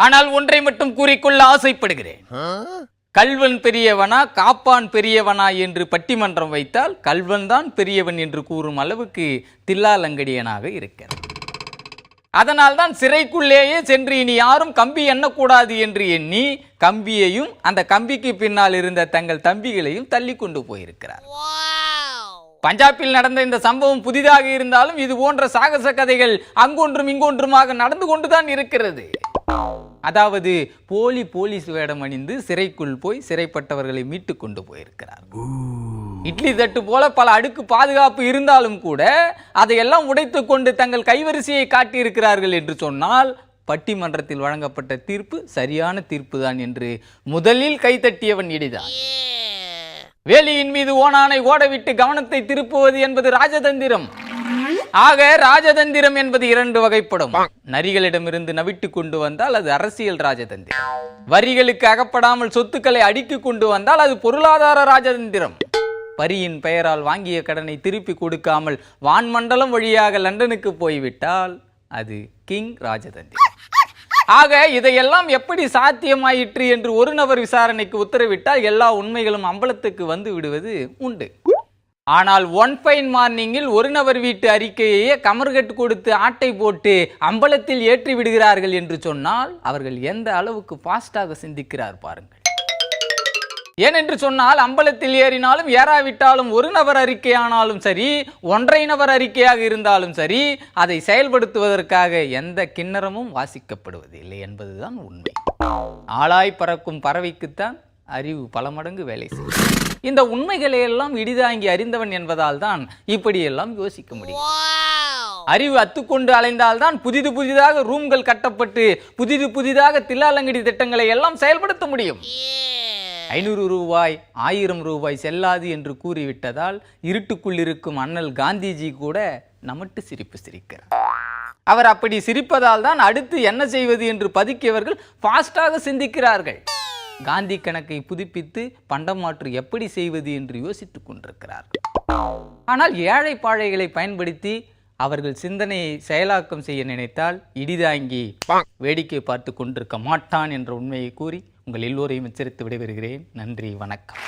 ஆனால் ஒன்றை மட்டும் கூறிக்கொள்ள ஆசைப்படுகிறேன். கல்வன் பெரியவனா காப்பான் பெரியவனா என்று பட்டிமன்றம் வைத்தால் கல்வன் தான் பெரியவன் என்று கூறும் அளவுக்கு தில்லாலங்கடியனாக இருக்கிறார். அதனால்தான் சிறைக்குள்ளேயே சென்று இனி யாரும் கம்பி எண்ணக்கூடாது என்று எண்ணி கம்பியையும் அந்த கம்பிக்கு பின்னால் இருந்த தங்கள் தம்பிகளையும் தள்ளி கொண்டு போயிருக்கிறார். பஞ்சாபில் நடந்த இந்த சம்பவம் புதிதாக இருந்தாலும் இது போன்ற சாகச கதைகள் அங்கொன்றும் இங்கொன்றுமாக நடந்து கொண்டுதான் இருக்கிறது. அதாவது போலீஸ் வேடம் அணிந்து சிறைக்குள் போய் சிறைப்பட்டவர்களை மீட்டு கொண்டு போயிருக்கிறார். இட்லி தட்டு போல பல அடுக்கு பாதுகாப்பு இருந்தாலும் கூட அதையெல்லாம் உடைத்து கொண்டு தங்கள் கைவரிசையை காட்டியிருக்கிறார்கள் என்று சொன்னால் பட்டிமன்றத்தில் வழங்கப்பட்ட தீர்ப்பு சரியான தீர்ப்பு தான் என்று முதலில் கைதட்டியவன் இடிதான். வேலியின் மீது ஓனானை ஓடவிட்டு கவனத்தை திருப்புவது என்பது ராஜதந்திரம். ஆக ராஜதந்திரம் என்பது இரண்டு வகைப்படும். நரிகளிடமிருந்து நவிட்டு கொண்டு வந்தால் அது அரசியல் ராஜதந்திரம். வரிகளுக்கு அகப்படாமல் சொத்துக்களை அடுக்கி கொண்டு வந்தால் அது பொருளாதார ராஜதந்திரம். பரியின் பெயரால் வாங்கிய கடனை திருப்பி கொடுக்காமல் வான்மண்டலம் வழியாக லண்டனுக்கு போய்விட்டால் அது கிங் ராஜதந்திரம். ஆக இதையெல்லாம் எப்படி சாத்தியமாயிற்று என்று ஒரு நபர் விசாரணைக்கு உத்தரவிட்டால் எல்லா உண்மைகளும் அம்பலத்துக்கு வந்து விடுவது உண்டு. ஆனால் ஒன் ஃபைன் மார்னிங்கில் ஒரு நபர் வீட்டு அறிக்கையே கமர்கட்டு கொடுத்து ஆட்டை போட்டு அம்பலத்தில் ஏற்றி விடுகிறார்கள் என்று சொன்னால் அவர்கள் எந்த அளவுக்கு ஃபாஸ்டாக சிந்திக்கிறார் பாருங்கள். ஏனென்று சொன்னால் அம்பலத்தில் ஏறினாலும் ஏறாவிட்டாலும் ஒரு நபர் அறிக்கையானாலும் சரி, ஒன்றை நபர் அறிக்கையாக இருந்தாலும் சரி, அதை செயல்படுத்துவதற்காக எந்த கிண்ணறமும் வாசிக்கப்படுவதில்லை என்பதுதான் உண்மை. ஆளாய் பறக்கும் பறவைக்குத்தான் அறிவு பல மடங்கு வேலை செய்யும். இந்த உண்மைகளை எல்லாம் இடிதாங்கி அறிந்தவன் என்பதால் தான் இப்படியெல்லாம் யோசிக்க முடியும். அறிவு அத்துக்கொண்டு அலைந்தால்தான் புதிதாக ரூம்கள் கட்டப்பட்டு புதிதாக தில்லாலங்கடி திட்டங்களை எல்லாம் செயல்படுத்த முடியும். 500 ரூபாய் 1000 ரூபாய் செல்லாது என்று கூறிவிட்டதால் இருட்டுக்குள் இருக்கும் அண்ணல் காந்திஜி கூட நமட்டு சிரிப்பு சிரிக்கிறார். அவர் அப்படி சிரிப்பதால் தான் அடுத்து என்ன செய்வது என்று பதுக்கியவர்கள் ஃபாஸ்டாக சிந்திக்கிறார்கள். காந்தி கணக்கை புதுப்பித்து பண்டமாற்று எப்படி செய்வது என்று யோசித்துக் கொண்டிருக்கிறார்கள். ஆனால் ஏழை பாழைகளை பயன்படுத்தி அவர்கள் சிந்தனையை செயலாக்கம் செய்ய நினைத்தால் இடிதாங்கி வேடிக்கை பார்த்து கொண்டிருக்க மாட்டான் என்ற உண்மையை கூறி உங்கள் எல்லோரையும் எச்சரித்து விடைபெறுகிறேன். நன்றி, வணக்கம்.